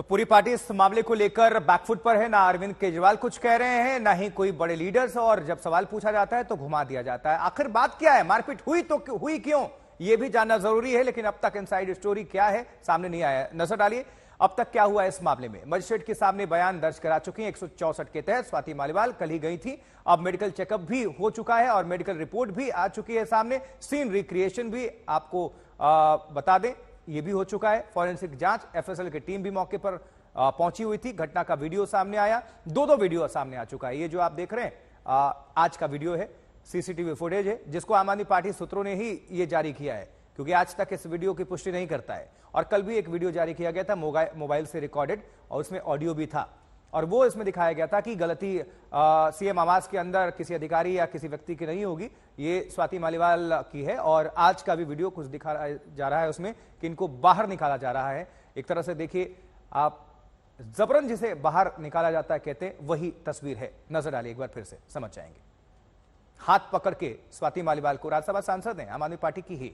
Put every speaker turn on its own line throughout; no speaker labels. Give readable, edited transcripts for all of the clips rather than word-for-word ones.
तो पूरी पार्टी इस मामले को लेकर बैकफुट पर है। ना अरविंद केजरीवाल कुछ कह रहे हैं, ना ही कोई बड़े लीडर्स, और जब सवाल पूछा जाता है तो घुमा दिया जाता है। आखिर बात क्या है, मारपीट हुई तो हुई क्यों, यह भी जानना जरूरी है। लेकिन अब तक इनसाइड स्टोरी क्या है सामने नहीं आया। नजर डालिए अब तक क्या हुआ इस मामले में। मजिस्ट्रेट के सामने बयान दर्ज करा चुकी हैं 164 के तहत स्वाति मालीवाल कल ही गई थी। अब मेडिकल चेकअप भी हो चुका है और मेडिकल रिपोर्ट भी आ चुकी है सामने। सीन रिक्रिएशन भी आपको बता दें ये भी हो चुका है। फॉरेंसिक जांच एफएसएल की टीम भी मौके पर पहुंची हुई थी। घटना का वीडियो सामने आया, दो वीडियो सामने आ चुका है। ये जो आप देख रहे हैं आज का वीडियो है, सीसीटीवी फुटेज है, जिसको आम आदमी पार्टी सूत्रों ने ही ये जारी किया है, क्योंकि आज तक इस वीडियो की पुष्टि नहीं करता है। और कल भी एक वीडियो जारी किया गया था मोबाइल से रिकॉर्डेड, और उसमें ऑडियो भी था, और वो इसमें दिखाया गया था कि गलती सीएम आवास के अंदर किसी अधिकारी या किसी व्यक्ति की नहीं होगी, ये स्वाति मालीवाल की है। और आज का भी वीडियो कुछ दिखाया जा रहा है उसमें कि इनको बाहर निकाला जा रहा है। एक तरह से देखिए आप, जबरन जिसे बाहर निकाला जाता है कहते हैं, वही तस्वीर है। नजर डालिए एक बार फिर से, समझ जाएंगे। हाथ पकड़ के स्वाति मालीवाल को, राज्यसभा सांसद हैं आम आदमी पार्टी की ही,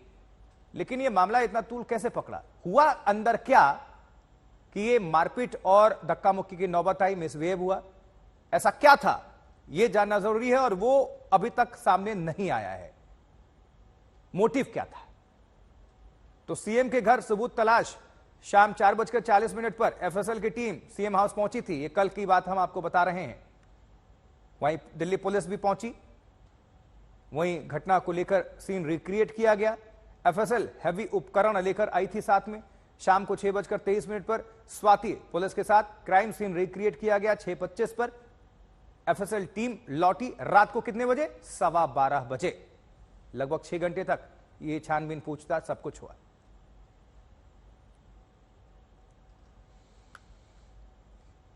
लेकिन यह मामला इतना तूल कैसे पकड़ा, हुआ अंदर क्या कि ये मारपीट और धक्का मुक्की की नौबत आई, मिसबिहेव हुआ, ऐसा क्या था यह जानना जरूरी है। और वो अभी तक सामने नहीं आया है, मोटिव क्या था। तो सीएम के घर सबूत तलाश, शाम 4:40 पर एफएसएल की टीम सीएम हाउस पहुंची थी। ये कल की बात हम आपको बता रहे हैं। वहीं दिल्ली पुलिस भी पहुंची, वहीं घटना को लेकर सीन रिक्रिएट किया गया। एफएसएल हैवी उपकरण लेकर आई थी साथ में। शाम को 6:23 पर स्वाति पुलिस के साथ क्राइम सीन रिक्रिएट किया गया। 6:25 पर एफएसएल टीम लौटी। रात को कितने बजे? 12:15 बजे। लगभग 6 घंटे तक ये छानबीन, पूछताछ, सब कुछ हुआ।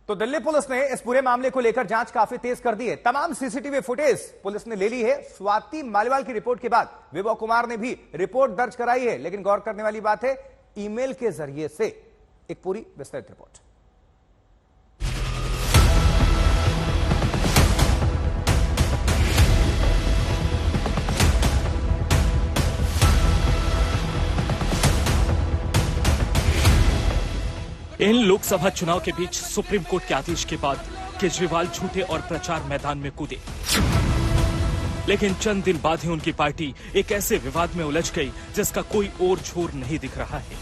तो दिल्ली पुलिस ने इस पूरे मामले को लेकर जांच काफी तेज कर दी है। तमाम सीसीटीवी फुटेज पुलिस ने ले ली है। स्वाति मालीवाल की रिपोर्ट के बाद विभव कुमार ने भी रिपोर्ट दर्ज कराई है। लेकिन गौर करने वाली बात है, ईमेल के जरिए से एक पूरी विस्तृत रिपोर्ट।
इन लोकसभा चुनाव के बीच सुप्रीम कोर्ट के आदेश के बाद केजरीवाल झूठे और प्रचार मैदान में कूदे, लेकिन चंद दिन बाद ही उनकी पार्टी एक ऐसे विवाद में उलझ गई जिसका कोई और छोर नहीं दिख रहा है।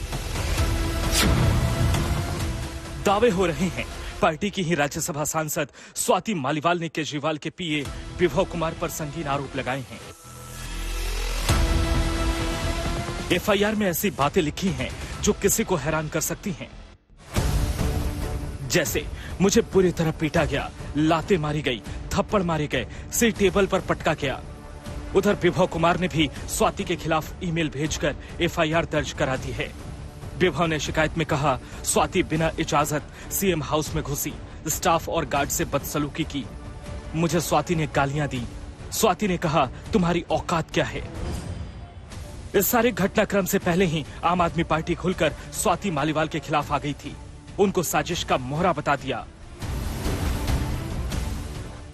दावे हो रहे हैं पार्टी की ही राज्यसभा सांसद स्वाति मालीवाल ने केजरीवाल के पीए विभव कुमार पर संगीन आरोप लगाए हैं। एफआईआर में ऐसी बातें लिखी हैं जो किसी को हैरान कर सकती हैं, जैसे मुझे बुरी तरह पीटा गया, लातें मारी गई, थप्पड़ मारे गए, सिर टेबल पर पटका गया। उधर विभव कुमार ने भी स्वाति के खिलाफ ईमेल भेजकर एफआईआर दर्ज करा दी है। विभव ने शिकायत में कहा, स्वाति बिना इजाजत सीएम हाउस में घुसी, स्टाफ और गार्ड से बदसलूकी की, मुझे स्वाति ने गालियां दी। स्वाति ने कहा, तुम्हारी औकात क्या है। इस सारे घटनाक्रम से पहले ही आम आदमी पार्टी खुलकर स्वाति मालीवाल के खिलाफ आ गई थी, उनको साजिश का मोहरा बता दिया।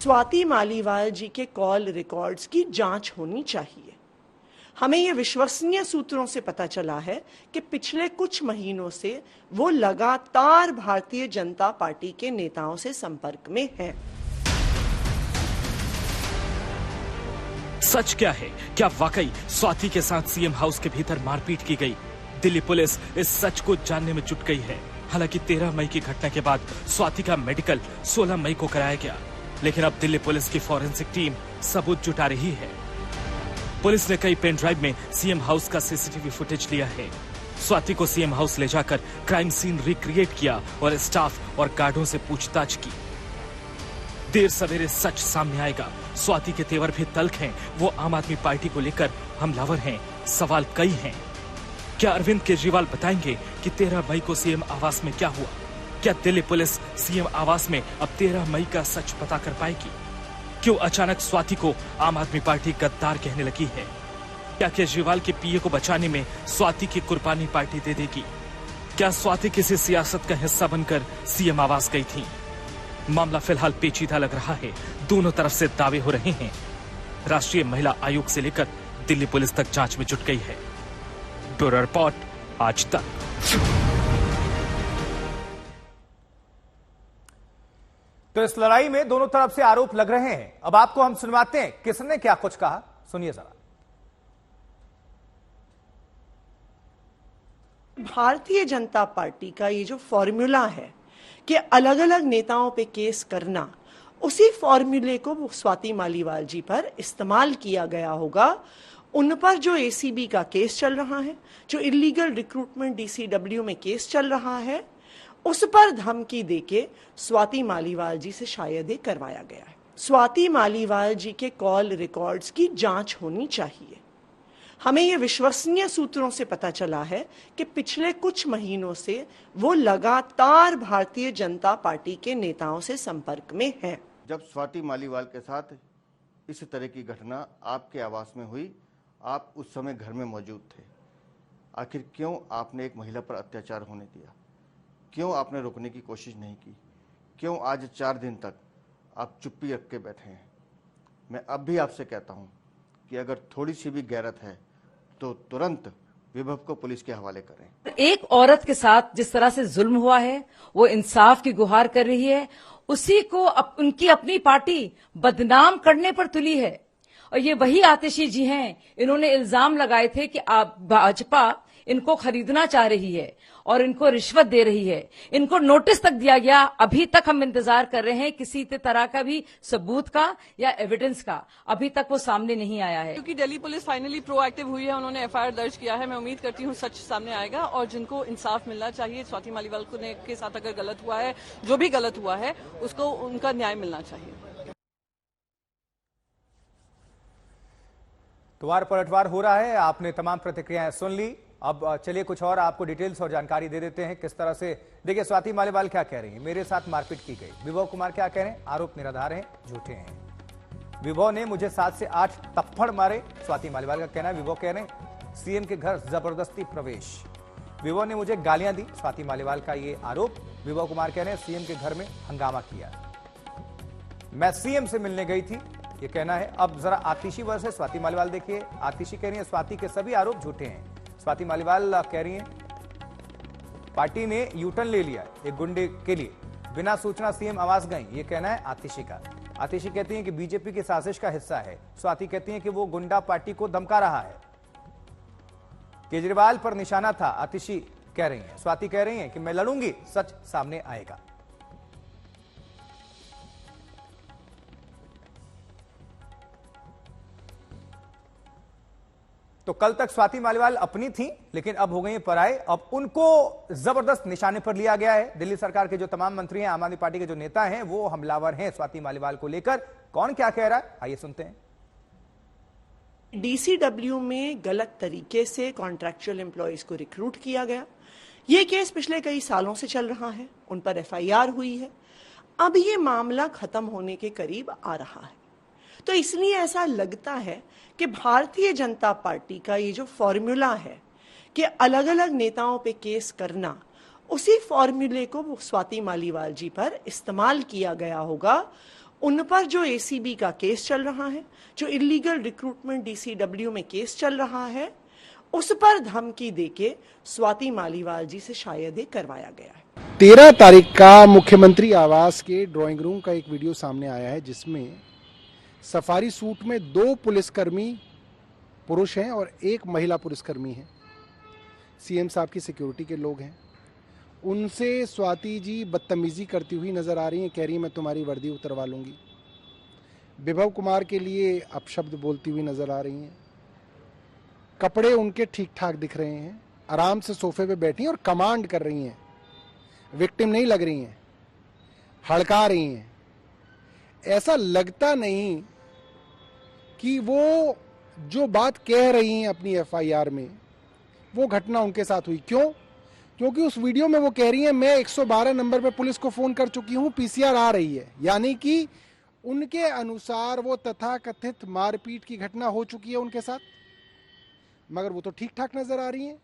स्वाति मालीवाल जी के कॉल रिकॉर्ड्स की जांच होनी चाहिए। हमें ये विश्वसनीय सूत्रों से पता चला है कि पिछले कुछ महीनों से वो लगातार भारतीय जनता पार्टी के नेताओं से संपर्क में हैं।
सच क्या है? क्या वाकई स्वाति के साथ सीएम हाउस के भीतर मारपीट की गई? दिल्ली पुलिस इस सच को जानने में जुट गई है। हालांकि 13 मई की घटना के बाद स्वाति का मेडिकल 16 मई को कराया गया, लेकिन अब दिल्ली पुलिस की फॉरेंसिक टीम सबूत जुटा रही है। पुलिस ने कई पेन ड्राइव में सीएम हाउस का सीसीटीवी फुटेज लिया है। स्वाति को सीएम हाउस ले जाकर क्राइम सीन रिक्रिएट किया और स्टाफ और गार्डों से पूछताछ की। देर सवेरे सच सामने आएगा। स्वाति के तेवर भी तल्ख हैं, वो आम आदमी पार्टी को लेकर हमलावर हैं। सवाल कई हैं। क्या अरविंद केजरीवाल बताएंगे कि 13 मई को सीएम आवास में क्या हुआ? क्या दिल्ली पुलिस सीएम आवास में अब 13 मई का सच पता कर पाएगी? क्यों अचानक स्वाति को आम आदमी पार्टी गद्दार कहने लगी है? क्या केजरीवाल के पीए को बचाने में स्वाति की कुर्बानी पार्टी दे देगी? क्या स्वाति किसी सियासत का हिस्सा बनकर सीएम आवास गई थी? मामला फिलहाल पेचीदा लग रहा है। दोनों तरफ से दावे हो रहे हैं। राष्ट्रीय महिला आयोग से लेकर दिल्ली पुलिस तक जांच में जुट गई है। ब्यूरो रिपोर्ट, आज तक।
तो इस लड़ाई में दोनों तरफ से आरोप लग रहे हैं। अब आपको हम सुनवाते हैं किसने क्या कुछ कहा, सुनिए जरा।
भारतीय जनता पार्टी का ये जो फॉर्मूला है कि अलग अलग नेताओं पे केस करना, उसी फॉर्मूले को स्वाति मालीवाल जी पर इस्तेमाल किया गया होगा। उन पर जो एसीबी का केस चल रहा है, जो इलीगल रिक्रूटमेंट डीसीडब्ल्यू में केस चल रहा है, उस पर धमकी देके स्वाति मालीवाल जी से शायद ये करवाया गया है। स्वाति मालीवाल जी के कॉल रिकॉर्ड्स की जांच होनी चाहिए। हमें यह विश्वसनीय सूत्रों से पता चला है कि पिछले कुछ महीनों से वो लगातार भारतीय जनता पार्टी के नेताओं से संपर्क में हैं।
जब स्वाति मालीवाल के साथ इस तरह की घटना आपके आवास में हुई, आप उस समय घर में मौजूद थे। आखिर क्यों आपने एक महिला पर अत्याचार होने दिया? क्यों आपने रोकने की कोशिश नहीं की? क्यों आज 4 दिन तक आप चुप्पी रख के बैठे हैं? मैं अब भी आपसे कहता हूं कि अगर थोड़ी सी भी गैरत है तो तुरंत विभव को पुलिस के हवाले करें।
एक औरत के साथ जिस तरह से जुल्म हुआ है, वो इंसाफ की गुहार कर रही है, उसी को उनकी अपनी पार्टी बदनाम करने पर तुली है। और ये वही आतिशी जी हैं, इन्होंने इल्जाम लगाए थे कि भाजपा इनको खरीदना चाह रही है और इनको रिश्वत दे रही है। इनको नोटिस तक दिया गया, अभी तक हम इंतजार कर रहे हैं किसी तरह का भी सबूत का या एविडेंस का, अभी तक वो सामने नहीं आया है।
क्योंकि दिल्ली पुलिस फाइनली प्रोएक्टिव हुई है, उन्होंने एफआईआर दर्ज किया है। मैं उम्मीद करती हूँ सच सामने आएगा और जिनको इंसाफ मिलना चाहिए, स्वाति मालीवाल के साथ अगर गलत हुआ है, जो भी गलत हुआ है, उसको उनका न्याय मिलना चाहिए।
द्वार पलटवार हो रहा है, आपने तमाम प्रतिक्रियाएं सुन ली। अब चलिए कुछ और आपको डिटेल्स और जानकारी दे देते हैं किस तरह से। देखिए स्वाति मालीवाल क्या कह रही है, मेरे साथ मारपीट की गई। विभव कुमार क्या कह रहे हैं, आरोप निराधार हैं, झूठे हैं। विभव ने मुझे 7 से 8 थप्पड़ मारे, स्वाति मालीवाल का कहना है। विभव कह रहे हैं सीएम के घर जबरदस्ती प्रवेश। विभव ने मुझे गालियां दी, स्वाति मालीवाल का ये आरोप। विभव कुमार कह रहे हैं सीएम के घर में हंगामा किया, मैं सीएम से मिलने गई थी, ये कहना है। अब जरा आतिशी वर्सेस स्वाति मालीवाल देखिए। आतिशी कह रही है स्वाति के सभी आरोप झूठे हैं। स्वाति मालीवाल कह रही हैं पार्टी ने यूटर्न ले लिया एक गुंडे के लिए, बिना सूचना सीएम आवास गई, ये कहना है आतिशी का। आतिशी कहती हैं कि बीजेपी की साजिश का हिस्सा है। स्वाति कहती हैं कि वो गुंडा पार्टी को धमका रहा है, केजरीवाल पर निशाना था, आतिशी कह रही हैं। स्वाति कह रही हैं कि मैं लड़ूंगी, सच सामने आएगा। तो कल तक स्वाति मालीवाल अपनी थी, लेकिन अब हो गई पराए। अब उनको जबरदस्त निशाने पर लिया गया है। दिल्ली सरकार के जो तमाम मंत्री हैं, आम आदमी पार्टी के जो नेता हैं, वो हमलावर हैं स्वाति मालीवाल को लेकर। कौन क्या कह रहा है, आइए सुनते हैं।
डीसीडब्ल्यू में गलत तरीके से कॉन्ट्रैक्चुअल एम्प्लॉयज को रिक्रूट किया गया। ये केस पिछले कई सालों से चल रहा है, उन पर एफआईआर हुई है। अब ये मामला खत्म होने के करीब आ रहा है, तो इसलिए ऐसा लगता है कि भारतीय जनता पार्टी का ये जो फॉर्मूला है कि अलग अलग नेताओं पे केस करना, उसी फॉर्मूले को स्वाति मालीवाल जी पर इस्तेमाल किया गया होगा। उन पर जो एसीबी का केस चल रहा है, जो इलीगल रिक्रूटमेंट डीसीडब्ल्यू में केस चल रहा है, उस पर धमकी देके स्वाति मालीवाल जी से शायद ये करवाया गया है।
13 तारीख का मुख्यमंत्री आवास के ड्राइंग रूम का एक वीडियो सामने आया है, जिसमें सफारी सूट में 2 पुलिसकर्मी पुरुष हैं और 1 महिला पुलिसकर्मी है। सीएम साहब की सिक्योरिटी के लोग हैं। उनसे स्वाति जी बदतमीजी करती हुई नजर आ रही हैं, कह रही हैं मैं तुम्हारी वर्दी उतरवा लूंगी। विभव कुमार के लिए अपशब्द बोलती हुई नजर आ रही हैं। कपड़े उनके ठीक ठाक दिख रहे हैं, आराम से सोफे पे बैठी हैं और कमांड कर रही हैं, विक्टिम नहीं लग रही हैं, हड़का रही हैं। ऐसा लगता नहीं कि वो जो बात कह रही हैं अपनी एफआईआर में, वो घटना उनके साथ हुई। क्यों? क्योंकि उस वीडियो में वो कह रही हैं मैं 112 नंबर पे पुलिस को फोन कर चुकी हूं, पीसीआर आ रही है। यानी कि उनके अनुसार वो तथाकथित मारपीट की घटना हो चुकी है उनके साथ, मगर वो तो ठीक ठाक नजर आ रही हैं।